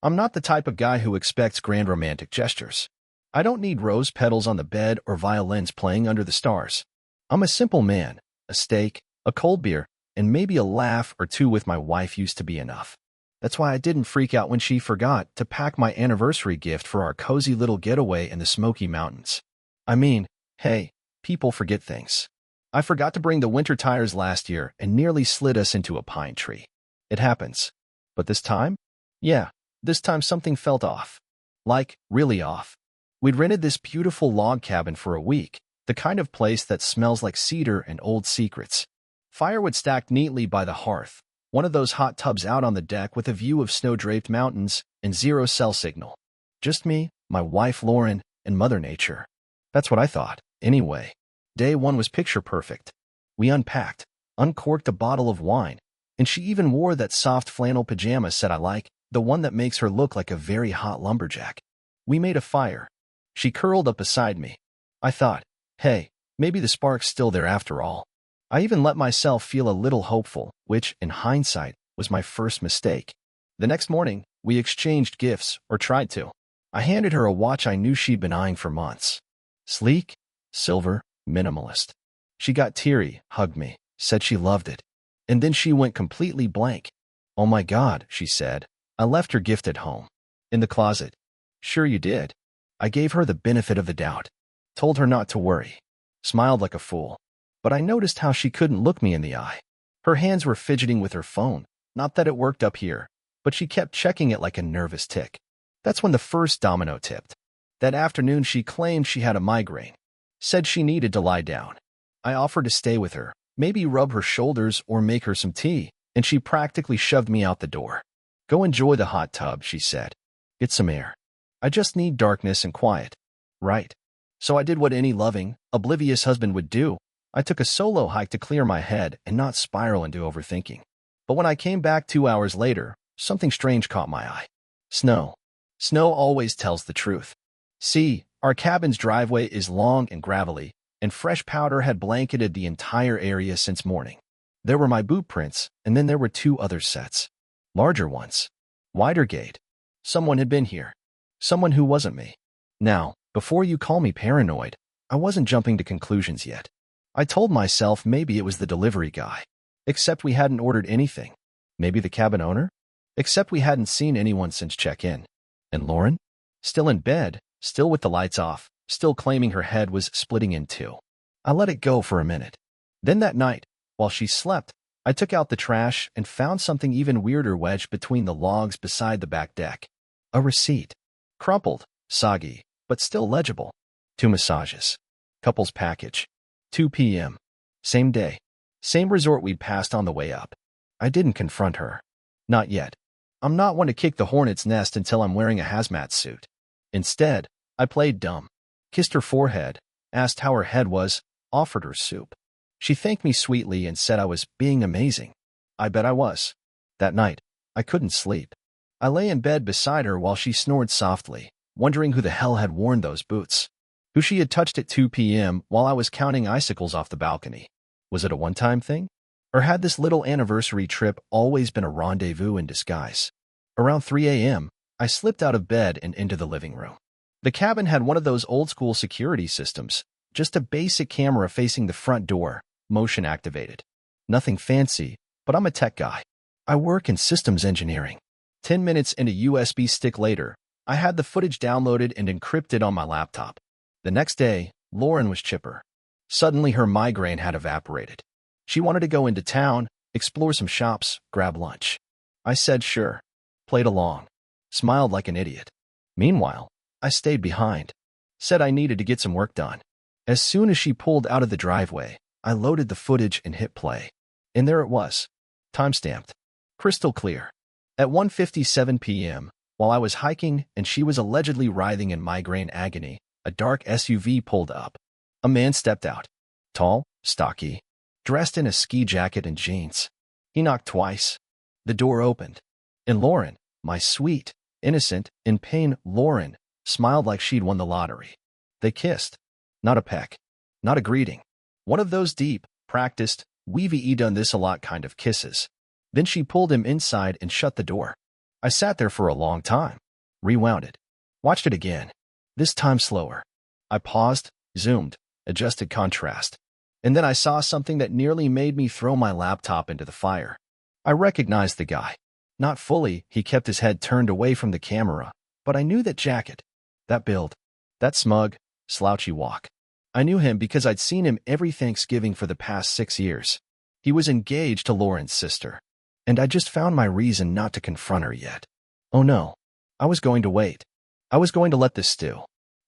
I'm not the type of guy who expects grand romantic gestures. I don't need rose petals on the bed or violins playing under the stars. I'm a simple man. A steak, a cold beer, and maybe a laugh or two with my wife used to be enough. That's why I didn't freak out when she forgot to pack my anniversary gift for our cozy little getaway in the Smoky Mountains. I mean, hey, people forget things. I forgot to bring the winter tires last year and nearly slid us into a pine tree. It happens. But this time? Yeah, this time something felt off. Like, really off. We'd rented this beautiful log cabin for a week, the kind of place that smells like cedar and old secrets. Firewood stacked neatly by the hearth, one of those hot tubs out on the deck with a view of snow-draped mountains and zero cell signal. Just me, my wife Lauren, and Mother Nature. That's what I thought, anyway. Day one was picture perfect. We unpacked, uncorked a bottle of wine, and she even wore that soft flannel pajama set I like, the one that makes her look like a very hot lumberjack. We made a fire. She curled up beside me. I thought, hey, maybe the spark's still there after all. I even let myself feel a little hopeful, which, in hindsight, was my first mistake. The next morning, we exchanged gifts, or tried to. I handed her a watch I knew she'd been eyeing for months. Sleek, silver, minimalist. She got teary, hugged me, said she loved it. And then she went completely blank. Oh my God, she said. I left your gift at home. In the closet. Sure you did. I gave her the benefit of the doubt. Told her not to worry. Smiled like a fool. But I noticed how she couldn't look me in the eye. Her hands were fidgeting with her phone. Not that it worked up here, but she kept checking it like a nervous tick. That's when the first domino tipped. That afternoon she claimed she had a migraine. Said she needed to lie down. I offered to stay with her, maybe rub her shoulders or make her some tea, and she practically shoved me out the door. Go enjoy the hot tub, she said. Get some air. I just need darkness and quiet. Right. So I did what any loving, oblivious husband would do. I took a solo hike to clear my head and not spiral into overthinking. But when I came back 2 hours later, something strange caught my eye. Snow. Snow always tells the truth. See, our cabin's driveway is long and gravelly, and fresh powder had blanketed the entire area since morning. There were my boot prints, and then there were 2 other sets. Larger ones. Wider gate. Someone had been here. Someone who wasn't me. Now, before you call me paranoid, I wasn't jumping to conclusions yet. I told myself maybe it was the delivery guy. Except we hadn't ordered anything. Maybe the cabin owner? Except we hadn't seen anyone since check-in. And Lauren? Still in bed, still with the lights off, still claiming her head was splitting in 2. I let it go for a minute. Then that night, while she slept, I took out the trash and found something even weirder wedged between the logs beside the back deck. A receipt. Crumpled, soggy, but still legible. 2 massages. Couple's package. 2 p.m. Same day. Same resort we'd passed on the way up. I didn't confront her. Not yet. I'm not one to kick the hornet's nest until I'm wearing a hazmat suit. Instead, I played dumb. Kissed her forehead, asked how her head was, offered her soup. She thanked me sweetly and said I was being amazing. I bet I was. That night, I couldn't sleep. I lay in bed beside her while she snored softly, wondering who the hell had worn those boots. Who she had touched at 2 p.m. while I was counting icicles off the balcony. Was it a one-time thing? Or had this little anniversary trip always been a rendezvous in disguise? Around 3 a.m., I slipped out of bed and into the living room. The cabin had one of those old-school security systems, just a basic camera facing the front door, motion-activated. Nothing fancy, but I'm a tech guy. I work in systems engineering. 10 minutes and a USB stick later, I had the footage downloaded and encrypted on my laptop. The next day, Lauren was chipper. Suddenly her migraine had evaporated. She wanted to go into town, explore some shops, grab lunch. I said sure. Played along. Smiled like an idiot. Meanwhile, I stayed behind. Said I needed to get some work done. As soon as she pulled out of the driveway, I loaded the footage and hit play. And there it was. Timestamped. Crystal clear. At 1:57 p.m., while I was hiking and she was allegedly writhing in migraine agony, a dark SUV pulled up. A man stepped out. Tall, stocky, dressed in a ski jacket and jeans. He knocked twice. The door opened. And Lauren, my sweet, innocent, in pain Lauren, smiled like she'd won the lottery. They kissed. Not a peck. Not a greeting. One of those deep, practiced, we've done this a lot kind of kisses. Then she pulled him inside and shut the door. I sat there for a long time, rewound it, watched it again, this time slower. I paused, zoomed, adjusted contrast. And then I saw something that nearly made me throw my laptop into the fire. I recognized the guy. Not fully, he kept his head turned away from the camera, but I knew that jacket, that build, that smug, slouchy walk. I knew him because I'd seen him every Thanksgiving for the past 6 years. He was engaged to Lauren's sister, and I just found my reason not to confront her yet. Oh no, I was going to wait. I was going to let this stew.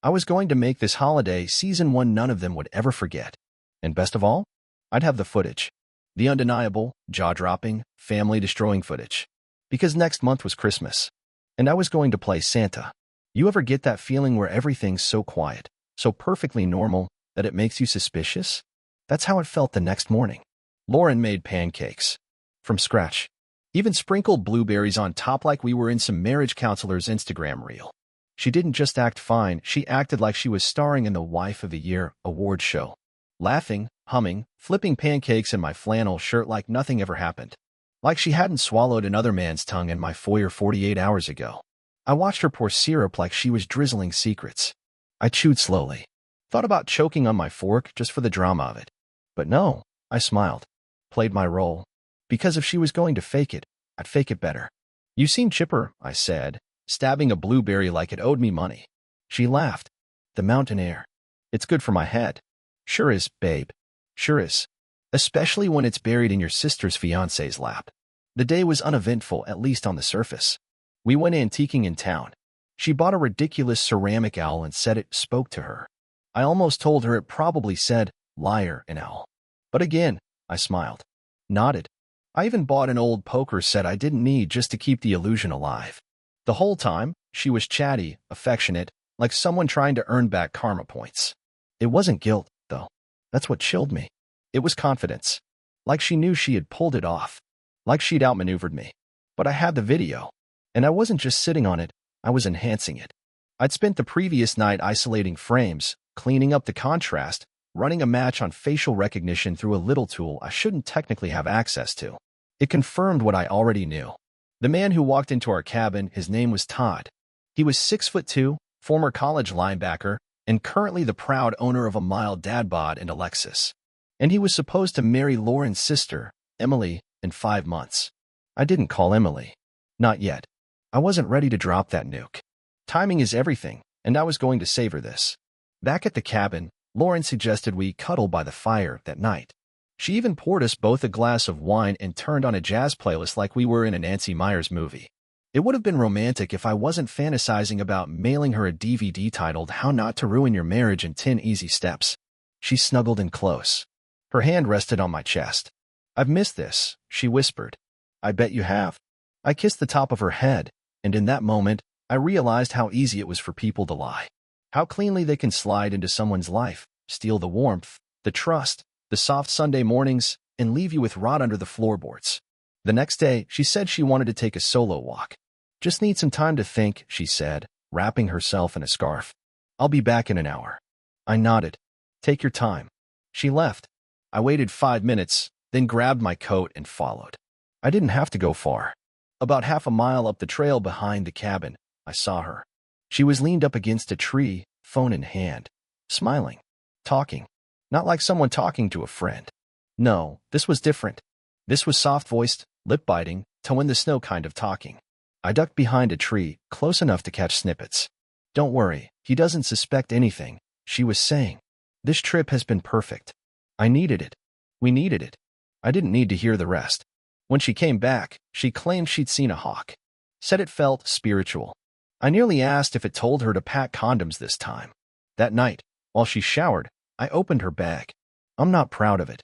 I was going to make this holiday season one none of them would ever forget. And best of all, I'd have the footage. The undeniable, jaw-dropping, family-destroying footage. Because next month was Christmas, and I was going to play Santa. You ever get that feeling where everything's so quiet, so perfectly normal, that it makes you suspicious? That's how it felt the next morning. Lauren made pancakes. From scratch. Even sprinkled blueberries on top like we were in some marriage counselor's Instagram reel. She didn't just act fine, she acted like she was starring in the Wife of the Year award show. Laughing, humming, flipping pancakes in my flannel shirt like nothing ever happened. Like she hadn't swallowed another man's tongue in my foyer 48 hours ago. I watched her pour syrup like she was drizzling secrets. I chewed slowly. Thought about choking on my fork just for the drama of it. But no, I smiled. Played my role. Because if she was going to fake it, I'd fake it better. You seem chipper, I said, stabbing a blueberry like it owed me money. She laughed. The mountain air. It's good for my head. Sure is, babe. Sure is. Especially when it's buried in your sister's fiancé's lap. The day was uneventful, at least on the surface. We went antiquing in town. She bought a ridiculous ceramic owl and said it spoke to her. I almost told her it probably said, liar, an owl. But again, I smiled. Nodded. I even bought an old poker set I didn't need just to keep the illusion alive. The whole time, she was chatty, affectionate, like someone trying to earn back karma points. It wasn't guilt, though. That's what chilled me. It was confidence. Like she knew she had pulled it off. Like she'd outmaneuvered me. But I had the video. And I wasn't just sitting on it, I was enhancing it. I'd spent the previous night isolating frames, cleaning up the contrast, running a match on facial recognition through a little tool I shouldn't technically have access to. It confirmed what I already knew. The man who walked into our cabin, his name was Todd. He was 6'2", former college linebacker, and currently the proud owner of a mild dad bod and a Lexus. And he was supposed to marry Lauren's sister, Emily, in 5 months. I didn't call Emily. Not yet. I wasn't ready to drop that nuke. Timing is everything, and I was going to savor this. Back at the cabin, Lauren suggested we cuddle by the fire that night. She even poured us both a glass of wine and turned on a jazz playlist like we were in a Nancy Meyers movie. It would have been romantic if I wasn't fantasizing about mailing her a DVD titled How Not to Ruin Your Marriage in 10 Easy Steps. She snuggled in close. Her hand rested on my chest. I've missed this, she whispered. I bet you have. I kissed the top of her head, and in that moment, I realized how easy it was for people to lie. How cleanly they can slide into someone's life, steal the warmth, the trust, the soft Sunday mornings, and leave you with rot under the floorboards. The next day, she said she wanted to take a solo walk. Just need some time to think, she said, wrapping herself in a scarf. I'll be back in an hour. I nodded. Take your time. She left. I waited 5 minutes, then grabbed my coat and followed. I didn't have to go far. About half a mile up the trail behind the cabin, I saw her. She was leaned up against a tree, phone in hand, smiling, talking. Not like someone talking to a friend. No, this was different. This was soft-voiced, lip-biting, toe-in-the-snow kind of talking. I ducked behind a tree, close enough to catch snippets. Don't worry, he doesn't suspect anything, she was saying. This trip has been perfect. I needed it. We needed it. I didn't need to hear the rest. When she came back, she claimed she'd seen a hawk. Said it felt spiritual. I nearly asked if it told her to pack condoms this time. That night, while she showered, I opened her bag. I'm not proud of it.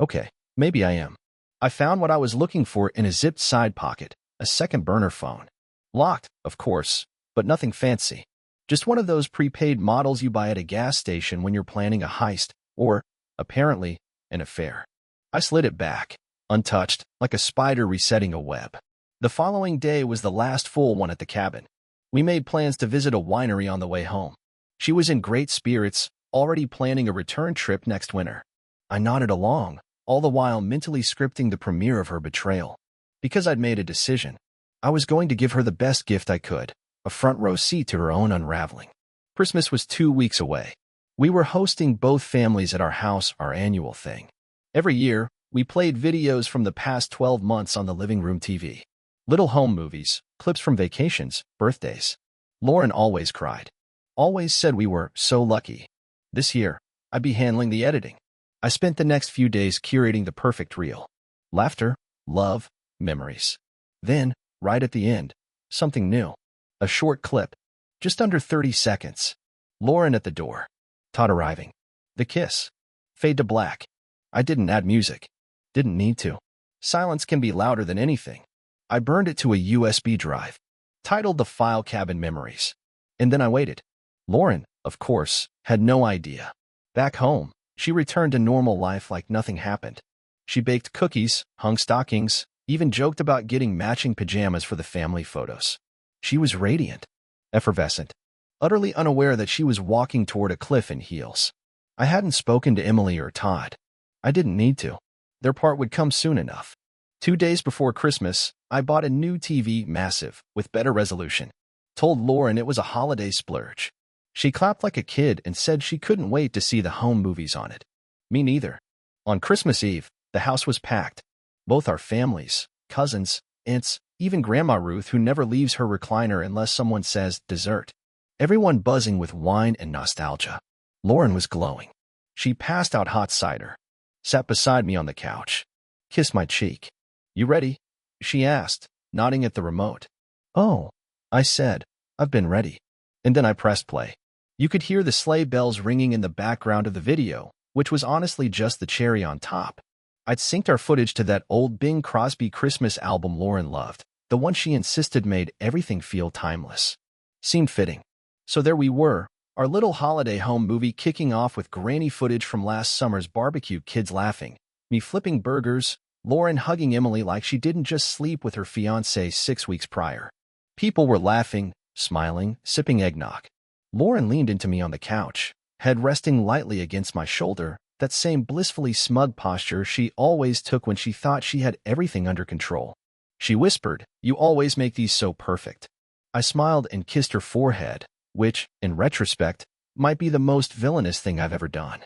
Okay, maybe I am. I found what I was looking for in a zipped side pocket, a second burner phone. Locked, of course, but nothing fancy. Just one of those prepaid models you buy at a gas station when you're planning a heist, or, apparently, an affair. I slid it back, untouched, like a spider resetting a web. The following day was the last full one at the cabin. We made plans to visit a winery on the way home. She was in great spirits, already planning a return trip next winter. I nodded along, all the while mentally scripting the premiere of her betrayal. Because I'd made a decision. I was going to give her the best gift I could, a front row seat to her own unraveling. Christmas was 2 weeks away. We were hosting both families at our house, our annual thing. Every year, we played videos from the past 12 months on the living room TV. Little home movies, clips from vacations, birthdays. Lauren always cried. Always said we were so lucky. This year, I'd be handling the editing. I spent the next few days curating the perfect reel. Laughter, love, memories. Then, right at the end, something new. A short clip. Just under 30 seconds. Lauren at the door. Todd arriving. The kiss. Fade to black. I didn't add music. Didn't need to. Silence can be louder than anything. I burned it to a USB drive. Titled The File Cabin Memories. And then I waited. Lauren, of course, had no idea. Back home, she returned to normal life like nothing happened. She baked cookies, hung stockings, even joked about getting matching pajamas for the family photos. She was radiant, effervescent, utterly unaware that she was walking toward a cliff in heels. I hadn't spoken to Emily or Todd. I didn't need to. Their part would come soon enough. 2 days before Christmas, I bought a new TV, massive, with better resolution. Told Lauren it was a holiday splurge. She clapped like a kid and said she couldn't wait to see the home movies on it. Me neither. On Christmas Eve, the house was packed. Both our families, cousins, aunts, even Grandma Ruth, who never leaves her recliner unless someone says dessert. Everyone buzzing with wine and nostalgia. Lauren was glowing. She passed out hot cider. Sat beside me on the couch. Kissed my cheek. You ready? She asked, nodding at the remote. Oh, I said, I've been ready. And then I pressed play. You could hear the sleigh bells ringing in the background of the video, which was honestly just the cherry on top. I'd synced our footage to that old Bing Crosby Christmas album Lauren loved, the one she insisted made everything feel timeless. Seemed fitting. So there we were, our little holiday home movie kicking off with grainy footage from last summer's barbecue, kids laughing, me flipping burgers, Lauren hugging Emily like she didn't just sleep with her fiancé 6 weeks prior. People were laughing, smiling, sipping eggnog. Lauren leaned into me on the couch, head resting lightly against my shoulder, that same blissfully smug posture she always took when she thought she had everything under control. She whispered, "You always make these so perfect." I smiled and kissed her forehead, which, in retrospect, might be the most villainous thing I've ever done.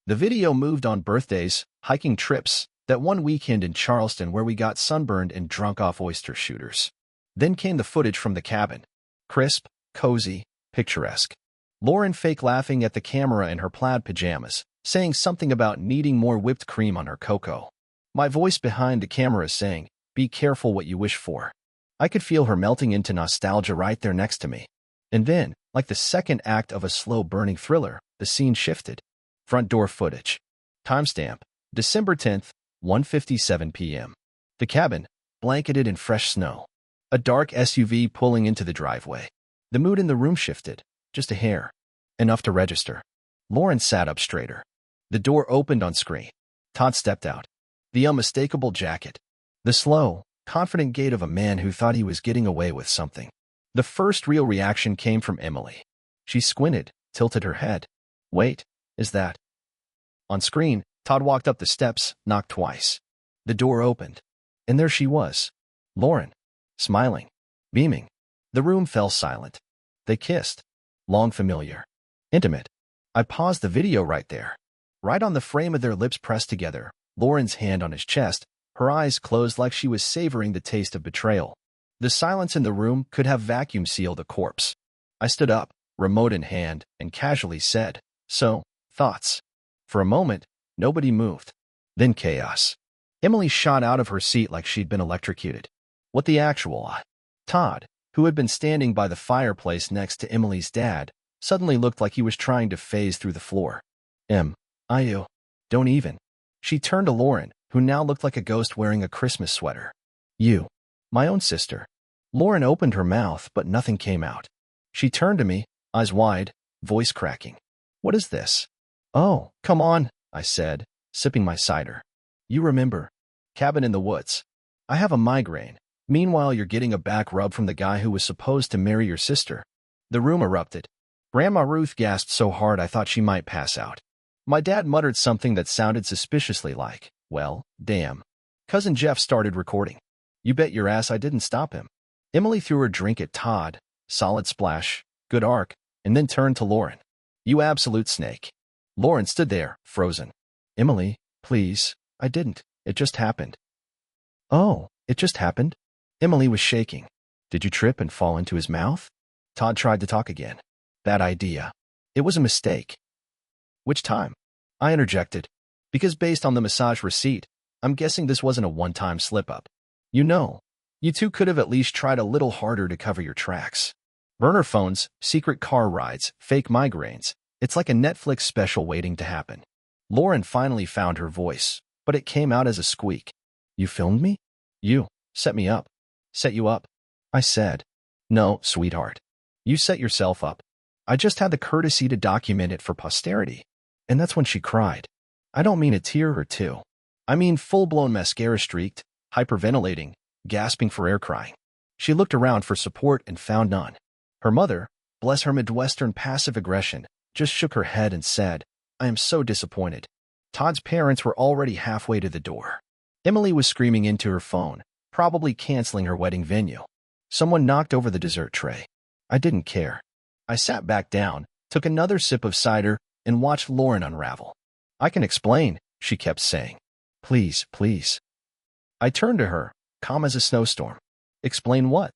The video moved on birthdays, hiking trips, that one weekend in Charleston where we got sunburned and drunk off oyster shooters. Then came the footage from the cabin. Crisp, cozy, picturesque. Lauren fake laughing at the camera in her plaid pajamas, saying something about needing more whipped cream on her cocoa. My voice behind the camera saying, "Be careful what you wish for." I could feel her melting into nostalgia right there next to me. And then, like the second act of a slow-burning thriller, the scene shifted. Front door footage. Timestamp, December 10th, 1:57 p.m. The cabin, blanketed in fresh snow. A dark SUV pulling into the driveway. The mood in the room shifted, just a hair. Enough to register. Lauren sat up straighter. The door opened on screen. Todd stepped out. The unmistakable jacket. The slow, confident gait of a man who thought he was getting away with something. The first real reaction came from Emily. She squinted, tilted her head. Wait, is that? On screen, Todd walked up the steps, knocked twice. The door opened. And there she was. Lauren. Smiling. Beaming. The room fell silent. They kissed. Long, familiar. Intimate. I paused the video right there. Right on the frame of their lips pressed together, Lauren's hand on his chest, her eyes closed like she was savoring the taste of betrayal. The silence in the room could have vacuum sealed a corpse. I stood up, remote in hand, and casually said, "So, thoughts?" For a moment, nobody moved. Then chaos. Emily shot out of her seat like she'd been electrocuted. What the actual I? Todd, who had been standing by the fireplace next to Emily's dad, suddenly looked like he was trying to phase through the floor. "You. Don't even." She turned to Lauren, who now looked like a ghost wearing a Christmas sweater. "You. My own sister." Lauren opened her mouth, but nothing came out. She turned to me, eyes wide, voice cracking. "What is this?" "Oh, come on," I said, sipping my cider. "You remember. Cabin in the woods. I have a migraine. Meanwhile, you're getting a back rub from the guy who was supposed to marry your sister." The room erupted. Grandma Ruth gasped so hard I thought she might pass out. My dad muttered something that sounded suspiciously like, "Well, damn." Cousin Jeff started recording. "You bet your ass I didn't stop him." Emily threw her drink at Todd, solid splash, good arc, and then turned to Lauren. You absolute snake. Lauren stood there, frozen. Emily, please, I didn't. It just happened. Oh, it just happened? Emily was shaking. Did you trip and fall into his mouth? Todd tried to talk again. Bad idea. It was a mistake. Which time? I interjected. Because based on the massage receipt, I'm guessing this wasn't a one-time slip-up. You know, you two could have at least tried a little harder to cover your tracks. Burner phones, secret car rides, fake migraines. It's like a Netflix special waiting to happen. Lauren finally found her voice, but it came out as a squeak. You filmed me? You set me up. Set you up? I said. No, sweetheart. You set yourself up. I just had the courtesy to document it for posterity. And that's when she cried. I don't mean a tear or two. I mean full-blown mascara-streaked, hyperventilating, gasping for air crying. She looked around for support and found none. Her mother, bless her Midwestern passive aggression, just shook her head and said, I am so disappointed. Todd's parents were already halfway to the door. Emily was screaming into her phone, probably canceling her wedding venue. Someone knocked over the dessert tray. I didn't care. I sat back down, took another sip of cider, and watched Lauren unravel. I can explain, she kept saying. Please, please. I turned to her, calm as a snowstorm. Explain what?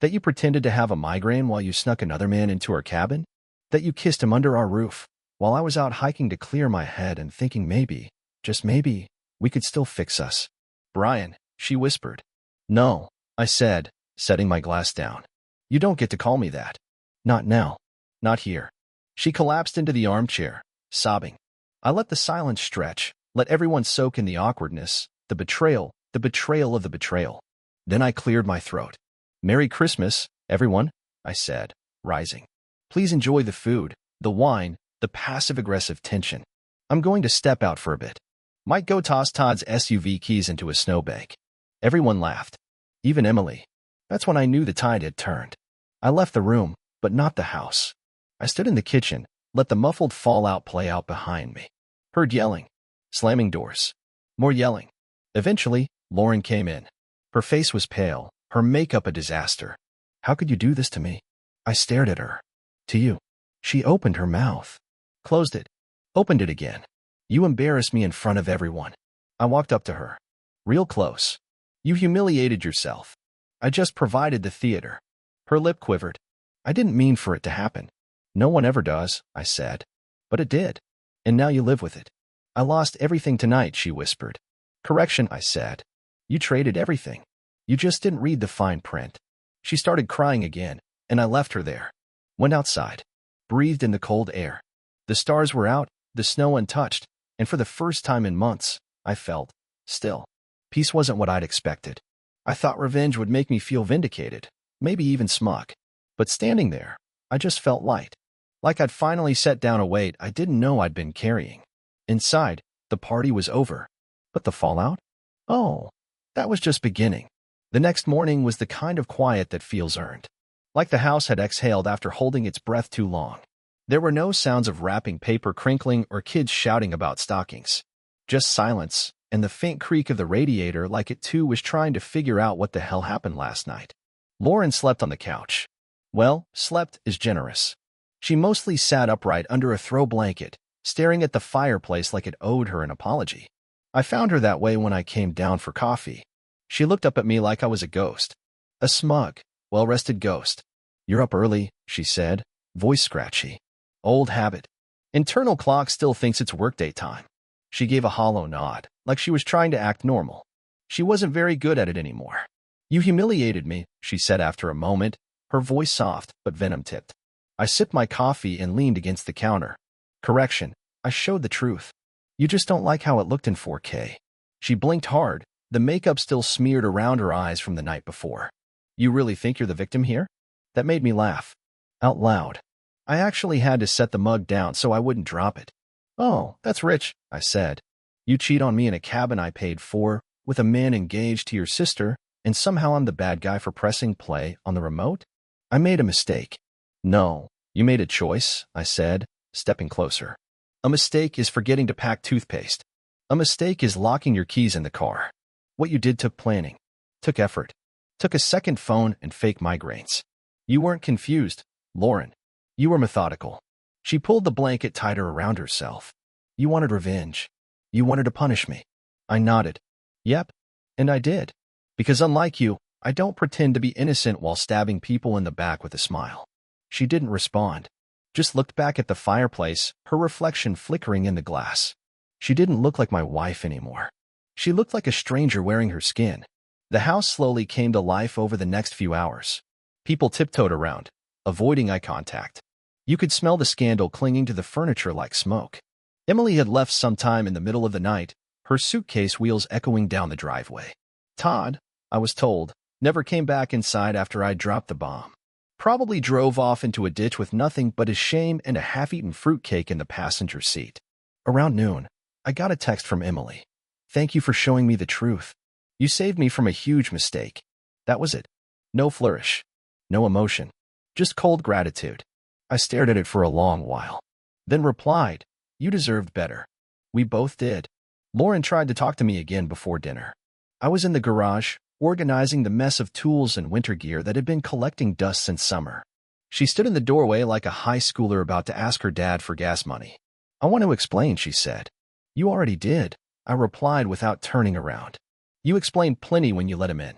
That you pretended to have a migraine while you snuck another man into our cabin? That you kissed him under our roof, while I was out hiking to clear my head and thinking maybe, just maybe, we could still fix us. Brian, she whispered. No, I said, setting my glass down. You don't get to call me that. Not now. Not here. She collapsed into the armchair, sobbing. I let the silence stretch, let everyone soak in the awkwardness, the betrayal of the betrayal. Then I cleared my throat. Merry Christmas, everyone, I said, rising. Please enjoy the food, the wine, the passive-aggressive tension. I'm going to step out for a bit. Might go toss Todd's SUV keys into a snowbank. Everyone laughed. Even Emily. That's when I knew the tide had turned. I left the room, but not the house. I stood in the kitchen, let the muffled fallout play out behind me. Heard yelling. Slamming doors. More yelling. Eventually, Lauren came in. Her face was pale, her makeup a disaster. How could you do this to me? I stared at her. To you. She opened her mouth. Closed it. Opened it again. You embarrassed me in front of everyone. I walked up to her. Real close. You humiliated yourself. I just provided the theater. Her lip quivered. I didn't mean for it to happen. No one ever does, I said. But it did. And now you live with it. I lost everything tonight, she whispered. Correction, I said. You traded everything. You just didn't read the fine print. She started crying again, and I left her there. Went outside. Breathed in the cold air. The stars were out, the snow untouched, and for the first time in months, I felt still. Peace wasn't what I'd expected. I thought revenge would make me feel vindicated, maybe even smug. But standing there, I just felt light. Like I'd finally set down a weight I didn't know I'd been carrying. Inside, the party was over. But the fallout? Oh, that was just beginning. The next morning was the kind of quiet that feels earned. Like the house had exhaled after holding its breath too long. There were no sounds of wrapping paper crinkling or kids shouting about stockings. Just silence, and the faint creak of the radiator like it too was trying to figure out what the hell happened last night. Lauren slept on the couch. Well, slept is generous. She mostly sat upright under a throw blanket, staring at the fireplace like it owed her an apology. I found her that way when I came down for coffee. She looked up at me like I was a ghost. A smug, well-rested ghost. You're up early, she said, voice scratchy. Old habit. Internal clock still thinks it's workday time. She gave a hollow nod, like she was trying to act normal. She wasn't very good at it anymore. You humiliated me, she said after a moment, her voice soft but venom-tipped. I sipped my coffee and leaned against the counter. Correction, I showed the truth. You just don't like how it looked in 4K. She blinked hard, the makeup still smeared around her eyes from the night before. You really think you're the victim here? That made me laugh. Out loud. I actually had to set the mug down so I wouldn't drop it. Oh, that's rich, I said. You cheat on me in a cabin I paid for, with a man engaged to your sister, and somehow I'm the bad guy for pressing play on the remote? I made a mistake. No, you made a choice, I said, stepping closer. A mistake is forgetting to pack toothpaste. A mistake is locking your keys in the car. What you did took planning. Took effort. Took a second phone and fake migraines. You weren't confused, Lauren. You were methodical. She pulled the blanket tighter around herself. You wanted revenge. You wanted to punish me. I nodded. Yep. And I did. Because unlike you, I don't pretend to be innocent while stabbing people in the back with a smile. She didn't respond. Just looked back at the fireplace, her reflection flickering in the glass. She didn't look like my wife anymore. She looked like a stranger wearing her skin. The house slowly came to life over the next few hours. People tiptoed around, avoiding eye contact. You could smell the scandal clinging to the furniture like smoke. Emily had left sometime in the middle of the night, her suitcase wheels echoing down the driveway. Todd, I was told, never came back inside after I dropped the bomb. Probably drove off into a ditch with nothing but his shame and a half-eaten fruitcake in the passenger seat. Around noon, I got a text from Emily. Thank you for showing me the truth. You saved me from a huge mistake. That was it. No flourish. No emotion. Just cold gratitude. I stared at it for a long while. Then replied, you deserved better. We both did. Lauren tried to talk to me again before dinner. I was in the garage, organizing the mess of tools and winter gear that had been collecting dust since summer. She stood in the doorway like a high schooler about to ask her dad for gas money. I want to explain, she said. You already did, I replied without turning around. You explained plenty when you let him in.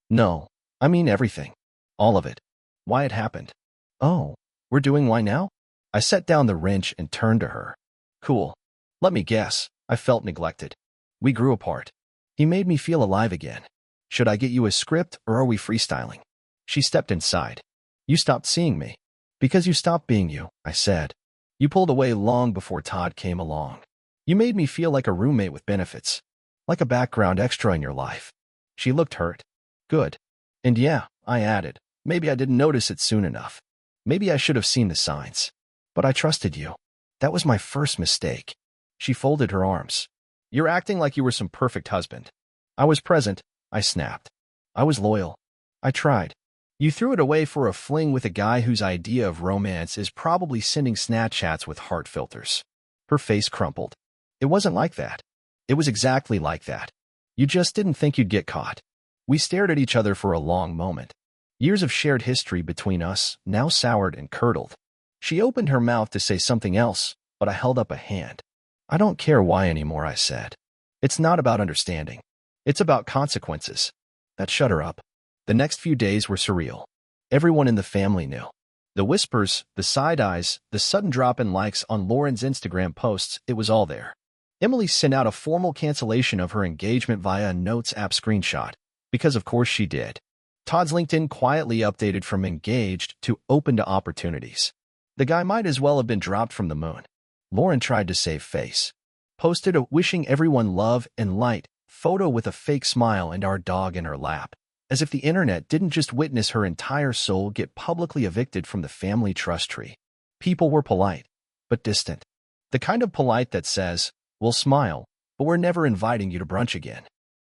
No, I mean everything. All of it. Why it happened. Oh, we're doing why now? I set down the wrench and turned to her. Cool. Let me guess, I felt neglected. We grew apart. He made me feel alive again. Should I get you a script or are we freestyling? She stepped inside. You stopped seeing me. Because you stopped being you, I said. You pulled away long before Todd came along. You made me feel like a roommate with benefits. Like a background extra in your life. She looked hurt. Good. And yeah, I added, maybe I didn't notice it soon enough. Maybe I should have seen the signs. But I trusted you. That was my first mistake. She folded her arms. You're acting like you were some perfect husband. I was present, I snapped. I was loyal. I tried. You threw it away for a fling with a guy whose idea of romance is probably sending Snapchats with heart filters. Her face crumpled. It wasn't like that. It was exactly like that. You just didn't think you'd get caught. We stared at each other for a long moment. Years of shared history between us, now soured and curdled. She opened her mouth to say something else, but I held up a hand. I don't care why anymore, I said. It's not about understanding. It's about consequences. That shut her up. The next few days were surreal. Everyone in the family knew. The whispers, the side eyes, the sudden drop in likes on Lauren's Instagram posts, it was all there. Emily sent out a formal cancellation of her engagement via a Notes app screenshot, because of course she did. Todd's LinkedIn quietly updated from engaged to open to opportunities. The guy might as well have been dropped from the moon. Lauren tried to save face. Posted a wishing everyone love and light photo with a fake smile and our dog in her lap, as if the internet didn't just witness her entire soul get publicly evicted from the family trust tree. People were polite, but distant. The kind of polite that says, we'll smile, but we're never inviting you to brunch again.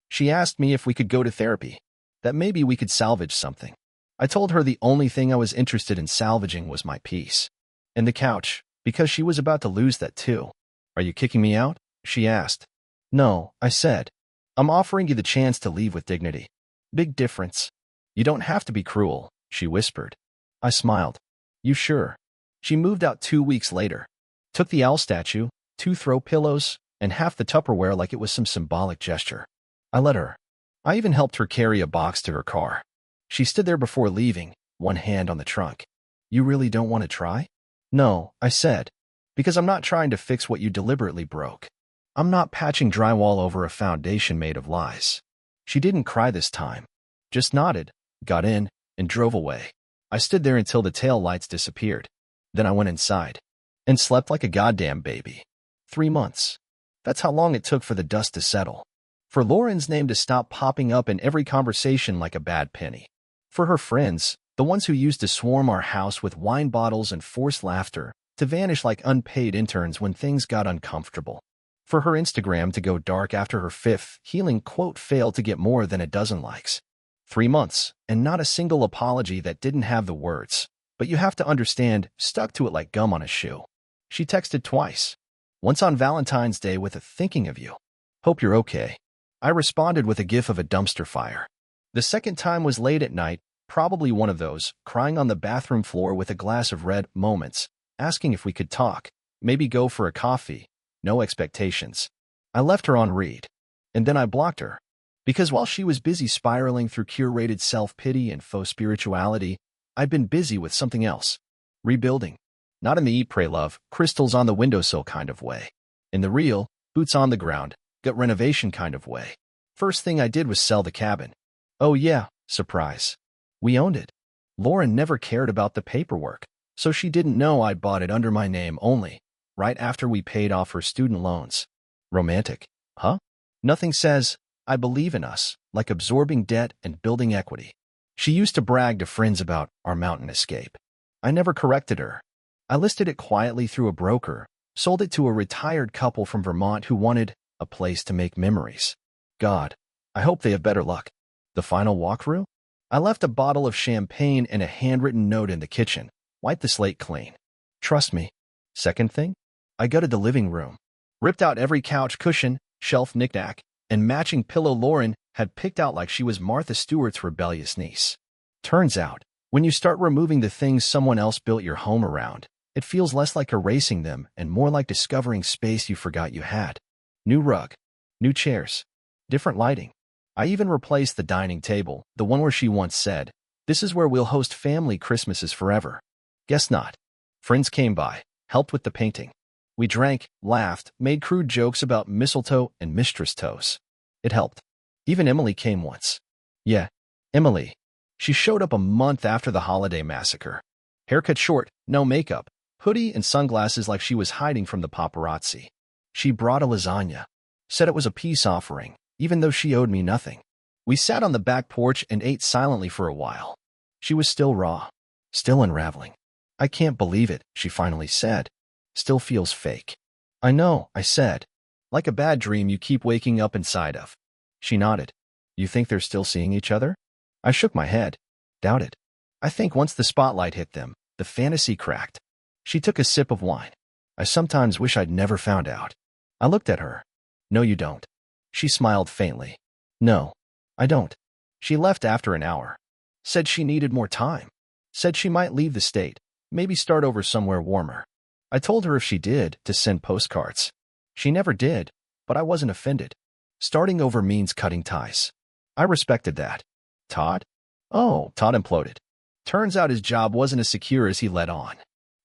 She asked me if we could go to therapy, that maybe we could salvage something. I told her the only thing I was interested in salvaging was my peace. And the couch, because she was about to lose that too. Are you kicking me out? She asked. No, I said. I'm offering you the chance to leave with dignity. Big difference. You don't have to be cruel, she whispered. I smiled. You sure? She moved out 2 weeks later. Took the owl statue, 2 throw pillows, and half the Tupperware like it was some symbolic gesture. I let her. I even helped her carry a box to her car. She stood there before leaving, one hand on the trunk. You really don't want to try? No, I said. Because I'm not trying to fix what you deliberately broke. I'm not patching drywall over a foundation made of lies. She didn't cry this time. Just nodded, got in, and drove away. I stood there until the tail lights disappeared. Then I went inside. And slept like a goddamn baby. 3 months. That's how long it took for the dust to settle. For Lauren's name to stop popping up in every conversation like a bad penny. For her friends, the ones who used to swarm our house with wine bottles and forced laughter, to vanish like unpaid interns when things got uncomfortable. For her Instagram to go dark after her 5th healing quote failed to get more than a dozen likes. 3 months, and not a single apology that didn't have the words, but you have to understand, stuck to it like gum on a shoe. She texted twice. Once on Valentine's Day with a thinking of you. Hope you're okay. I responded with a gif of a dumpster fire. The second time was late at night, probably one of those, crying on the bathroom floor with a glass of red moments, asking if we could talk, maybe go for a coffee, no expectations. I left her on read. And then I blocked her. Because while she was busy spiraling through curated self-pity and faux spirituality, I'd been busy with something else. Rebuilding. Not in the eat, pray, love, crystals on the windowsill kind of way. In the real, boots on the ground, gut renovation kind of way. First thing I did was sell the cabin. Oh yeah, surprise. We owned it. Lauren never cared about the paperwork, so she didn't know I'd bought it under my name only, right after we paid off her student loans. Romantic, huh? Nothing says, I believe in us, like absorbing debt and building equity. She used to brag to friends about our mountain escape. I never corrected her. I listed it quietly through a broker, sold it to a retired couple from Vermont who wanted a place to make memories. God, I hope they have better luck. The final walkthrough? I left a bottle of champagne and a handwritten note in the kitchen. Wipe the slate clean. Trust me. Second thing? I gutted the living room. Ripped out every couch cushion, shelf knickknack, and matching pillow Lauren had picked out like she was Martha Stewart's rebellious niece. Turns out, when you start removing the things someone else built your home around, it feels less like erasing them and more like discovering space you forgot you had. New rug. New chairs. Different lighting. I even replaced the dining table, the one where she once said, "This is where we'll host family Christmases forever." Guess not. Friends came by, helped with the painting. We drank, laughed, made crude jokes about mistletoe and mistress toes. It helped. Even Emily came once. Yeah, Emily. She showed up a month after the holiday massacre. Haircut short, no makeup, hoodie and sunglasses like she was hiding from the paparazzi. She brought a lasagna. Said it was a peace offering, even though she owed me nothing. We sat on the back porch and ate silently for a while. She was still raw, still unraveling. I can't believe it, she finally said. Still feels fake. I know, I said. Like a bad dream you keep waking up inside of. She nodded. You think they're still seeing each other? I shook my head. Doubt it. I think once the spotlight hit them, the fantasy cracked. She took a sip of wine. I sometimes wish I'd never found out. I looked at her. No, you don't. She smiled faintly. No, I don't. She left after an hour. Said she needed more time. Said she might leave the state, maybe start over somewhere warmer. I told her if she did, to send postcards. She never did, but I wasn't offended. Starting over means cutting ties. I respected that. Todd? Oh, Todd imploded. Turns out his job wasn't as secure as he let on.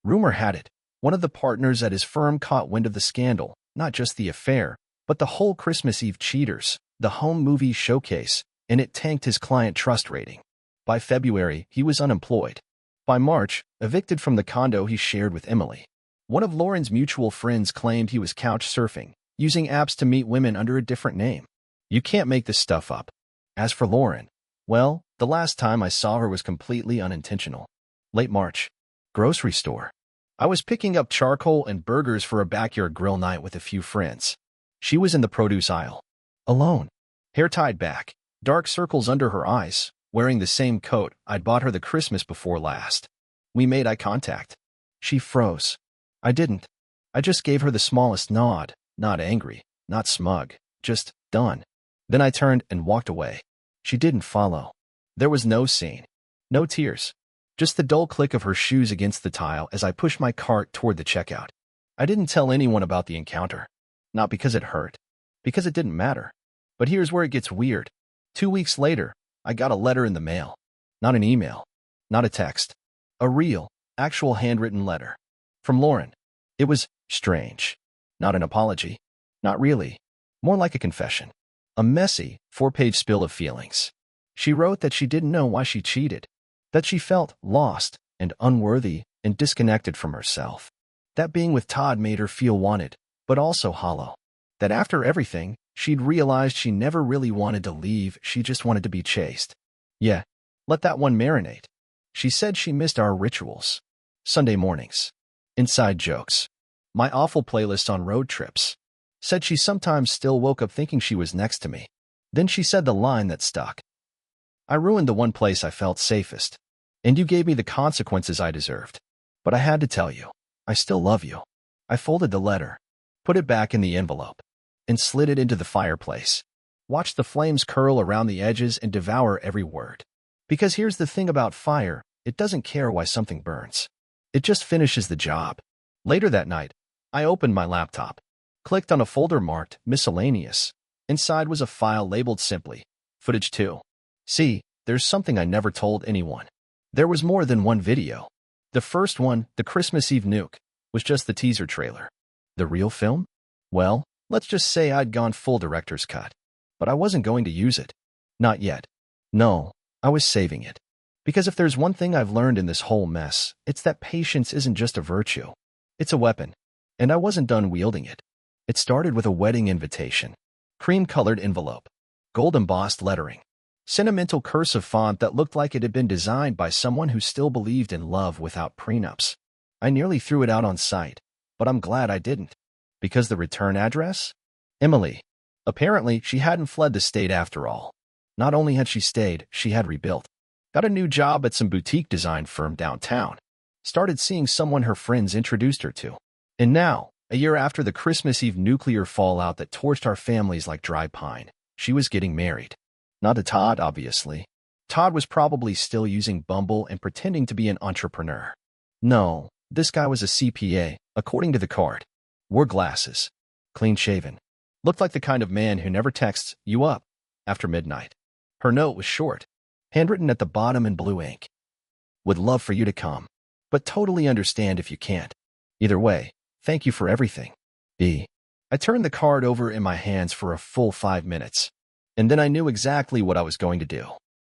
Rumor had it, one of the partners at his firm caught wind of the scandal, not just the affair, but the whole Christmas Eve cheaters, the home movie showcase, and it tanked his client trust rating. By February, he was unemployed. By March, evicted from the condo he shared with Emily. One of Lauren's mutual friends claimed he was couch surfing, using apps to meet women under a different name. You can't make this stuff up. As for Lauren, well, the last time I saw her was completely unintentional. Late March. Grocery store. I was picking up charcoal and burgers for a backyard grill night with a few friends. She was in the produce aisle. Alone. Hair tied back, dark circles under her eyes, wearing the same coat I'd bought her the Christmas before last. We made eye contact. She froze. I didn't. I just gave her the smallest nod, not angry, not smug, just done. Then I turned and walked away. She didn't follow. There was no scene. No tears. Just the dull click of her shoes against the tile as I pushed my cart toward the checkout. I didn't tell anyone about the encounter. Not because it hurt. Because it didn't matter. But here's where it gets weird. 2 weeks later, I got a letter in the mail. Not an email. Not a text. A real, actual handwritten letter. From Lauren. It was strange. Not an apology. Not really. More like a confession. A messy, 4-page spill of feelings. She wrote that she didn't know why she cheated. That she felt lost and unworthy and disconnected from herself. That being with Todd made her feel wanted, but also hollow. That after everything, she'd realized she never really wanted to leave, she just wanted to be chased. Yeah, let that one marinate. She said she missed our rituals. Sunday mornings. Inside jokes. My awful playlist on road trips. Said she sometimes still woke up thinking she was next to me. Then she said the line that stuck. I ruined the one place I felt safest. And you gave me the consequences I deserved. But I had to tell you, I still love you. I folded the letter, put it back in the envelope, and slid it into the fireplace. Watch the flames curl around the edges and devour every word. Because here's the thing about fire, it doesn't care why something burns. It just finishes the job. Later that night, I opened my laptop, clicked on a folder marked Miscellaneous. Inside was a file labeled simply, Footage 2. See, there's something I never told anyone. There was more than one video. The first one, the Christmas Eve nuke, was just the teaser trailer. The real film? Well, let's just say I'd gone full director's cut. But I wasn't going to use it. Not yet. No, I was saving it. Because if there's one thing I've learned in this whole mess, it's that patience isn't just a virtue. It's a weapon. And I wasn't done wielding it. It started with a wedding invitation. Cream-colored envelope. Gold-embossed lettering. Sentimental cursive font that looked like it had been designed by someone who still believed in love without prenups. I nearly threw it out on sight, but I'm glad I didn't. Because the return address? Emily. Apparently, she hadn't fled the state after all. Not only had she stayed, she had rebuilt. Got a new job at some boutique design firm downtown. Started seeing someone her friends introduced her to. And now, a year after the Christmas Eve nuclear fallout that torched our families like dry pine, she was getting married. Not to Todd, obviously. Todd was probably still using Bumble and pretending to be an entrepreneur. No, this guy was a CPA, according to the card. Wore glasses. Clean-shaven. Looked like the kind of man who never texts you up after midnight. Her note was short, handwritten at the bottom in blue ink. Would love for you to come, but totally understand if you can't. Either way, thank you for everything. B. I turned the card over in my hands for a full 5 minutes, and then I knew exactly what I was going to do.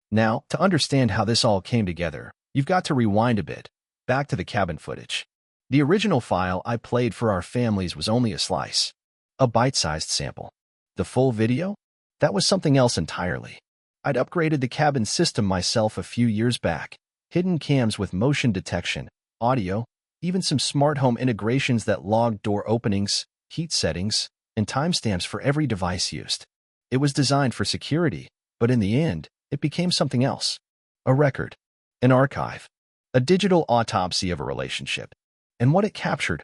Now, to understand how this all came together, you've got to rewind a bit, back to the cabin footage. The original file I played for our families was only a slice. A bite-sized sample. The full video? That was something else entirely. I'd upgraded the cabin system myself a few years back. Hidden cams with motion detection, audio, even some smart home integrations that logged door openings, heat settings, and timestamps for every device used. It was designed for security, but in the end, it became something else. A record. An archive. A digital autopsy of a relationship. And what it captured,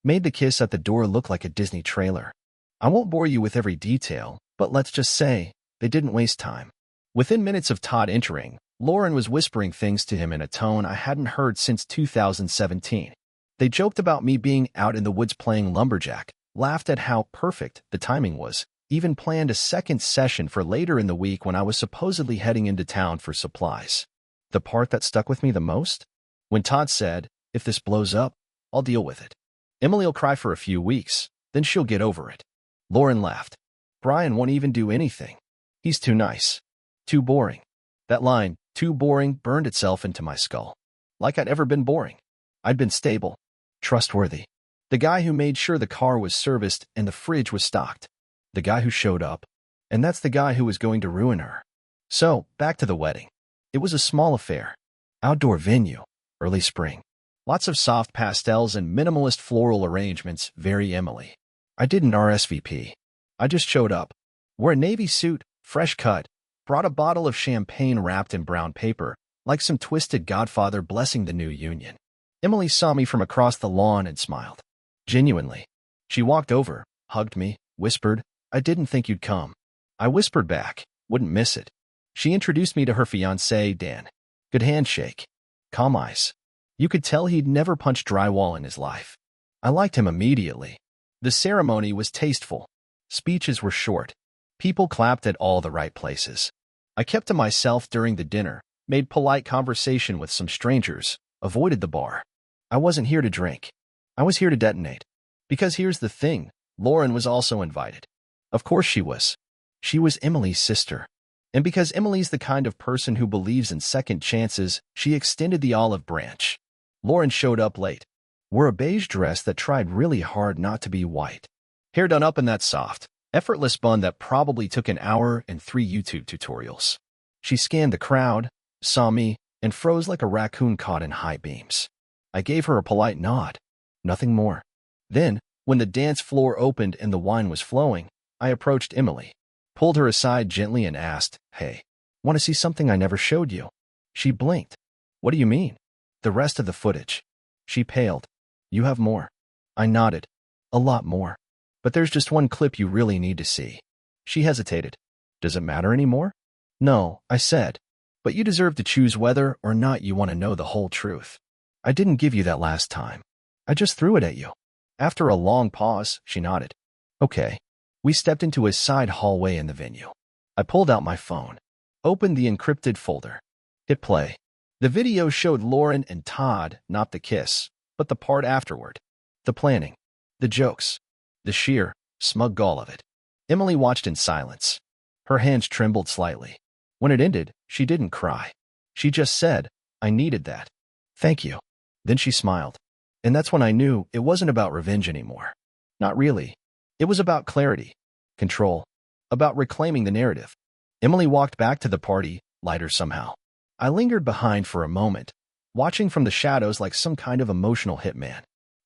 made the kiss at the door look like a Disney trailer. I won't bore you with every detail, but let's just say, they didn't waste time. Within minutes of Todd entering, Lauren was whispering things to him in a tone I hadn't heard since 2017. They joked about me being out in the woods playing lumberjack, laughed at how perfect the timing was, even planned a second session for later in the week when I was supposedly heading into town for supplies. The part that stuck with me the most? When Todd said, if this blows up, I'll deal with it. Emily'll cry for a few weeks, then she'll get over it. Lauren laughed. Brian won't even do anything. He's too nice. Too boring. That line, too boring, burned itself into my skull. Like I'd ever been boring. I'd been stable. Trustworthy. The guy who made sure the car was serviced and the fridge was stocked. The guy who showed up. And that's the guy who was going to ruin her. So, back to the wedding. It was a small affair. Outdoor venue. Early spring. Lots of soft pastels and minimalist floral arrangements, very Emily. I didn't RSVP. I just showed up. Wore a navy suit, fresh cut, brought a bottle of champagne wrapped in brown paper, like some twisted godfather blessing the new union. Emily saw me from across the lawn and smiled. Genuinely. She walked over, hugged me, whispered, I didn't think you'd come. I whispered back, wouldn't miss it. She introduced me to her fiancé, Dan. Good handshake. Calm eyes. You could tell he'd never punched drywall in his life. I liked him immediately. The ceremony was tasteful. Speeches were short. People clapped at all the right places. I kept to myself during the dinner, made polite conversation with some strangers, avoided the bar. I wasn't here to drink. I was here to detonate. Because here's the thing, Lauren was also invited. Of course she was. She was Emily's sister. And because Emily's the kind of person who believes in second chances, she extended the olive branch. Lauren showed up late. Wore a beige dress that tried really hard not to be white. Hair done up in that soft, effortless bun that probably took an hour and 3 YouTube tutorials. She scanned the crowd, saw me, and froze like a raccoon caught in high beams. I gave her a polite nod. Nothing more. Then, when the dance floor opened and the wine was flowing, I approached Emily, pulled her aside gently and asked, Hey, want to see something I never showed you? She blinked. What do you mean? The rest of the footage. She paled. You have more. I nodded. A lot more. But there's just one clip you really need to see. She hesitated. Does it matter anymore? No, I said. But you deserve to choose whether or not you want to know the whole truth. I didn't give you that last time. I just threw it at you. After a long pause, she nodded. Okay. We stepped into a side hallway in the venue. I pulled out my phone, opened the encrypted folder, hit play. The video showed Lauren and Todd, not the kiss, but the part afterward. The planning, the jokes, the sheer, smug gall of it. Emily watched in silence. Her hands trembled slightly. When it ended, she didn't cry. She just said, I needed that. Thank you. Then she smiled. And that's when I knew it wasn't about revenge anymore. Not really. It was about clarity, control, about reclaiming the narrative. Emily walked back to the party, lighter somehow. I lingered behind for a moment, watching from the shadows like some kind of emotional hitman.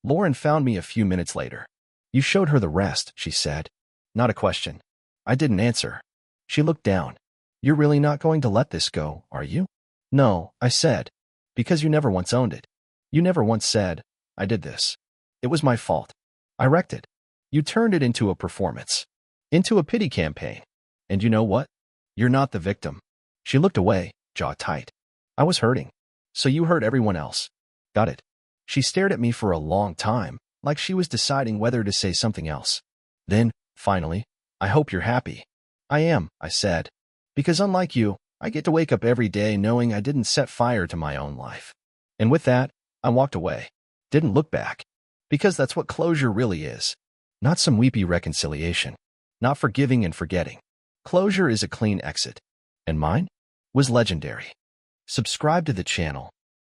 Lauren found me a few minutes later. You showed her the rest, she said. Not a question. I didn't answer. She looked down. You're really not going to let this go, are you? No, I said. Because you never once owned it. You never once said, I did this. It was my fault. I wrecked it. You turned it into a performance. Into a pity campaign. And you know what? You're not the victim. She looked away, jaw tight. I was hurting. So you hurt everyone else. Got it. She stared at me for a long time, like she was deciding whether to say something else. Then, finally, I hope you're happy. I am, I said. Because unlike you, I get to wake up every day knowing I didn't set fire to my own life. And with that, I walked away. Didn't look back. Because that's what closure really is. Not some weepy reconciliation. Not forgiving and forgetting. Closure is a clean exit. And mine was legendary. Subscribe to the channel